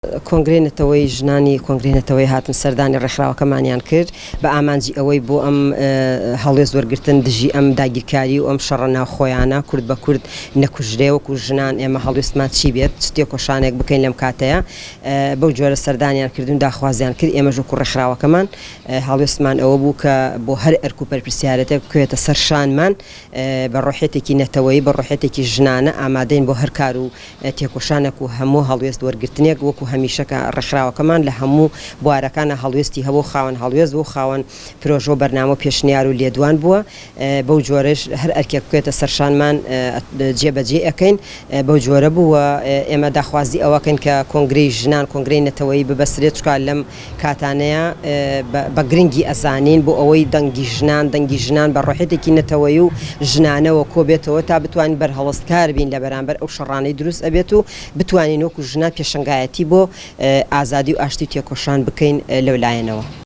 کۆنگرێنێتەوەی ژنانی کۆنگرێنێتەوەی هاتن سەردانی ڕێکخراوەکەمانیان کرد بە ئامانجی ئەوەی بۆ ئەم هەڵوێست وەرگرتن دژی ئەم داگیرکاری و ئەم شەڕە ناوخۆیانە کورد بە کورد نەکوژرێ وەکو ژنان ئێمە هەڵوێستمان چی بێت شتێک کۆشانێک بکەین لەم کاتەیە بەو جۆرە سەردانیان کردون داخوازیان کرد ئێمە ژووکو ڕێکخراوەکەمان هەڵوێستمان ئەوە بوو کە بۆ هەر ئەرک و پەرپرسیارەتێک بکوێتە سەر شانمان بە ڕۆحێتێکی نەتەوەیی بە ڕۆحێتێکی ژنانە ئامادەین بۆ هەر کار و تێکۆشانێک و هەموو هەڵوێست وەرگرتنێک وەکو هەمیشەکە ڕێکخراوەکەمان لە هەموو بوارەکانە هەڵوێستی هەبوو خاوەن هەڵوێست بۆ خاوەن پرۆژە و بەرنامە پێشنیار و لێدوان بووە بەو جۆرەش هەر ئەرکێک بکوێتە سەرشانمان جێبەجێ ئەەکەین بەو جۆرە بووە ئێمە داخوازی ئەوەکەن کە کۆنگرەی ژنان کۆنگرەی نەتەوەیی ببەسرێت چکار لەم کاتانەیە بە گرنگی ئەزانین بۆ ئەوەی دەنگی ژنان بە ڕۆحێتێکی نەتەوەی و ژنانەوە کۆبێتەوە تا بتوانین بەرهەڵستکار بین لە بەرامبەر ئەو شەڕانەی دروست ئەبێت و بتوانین وەکو ژنان پێشنگایەتی بۆ ئازادی و ئاشتی تێکۆشان بکەین لەولایەنەوە.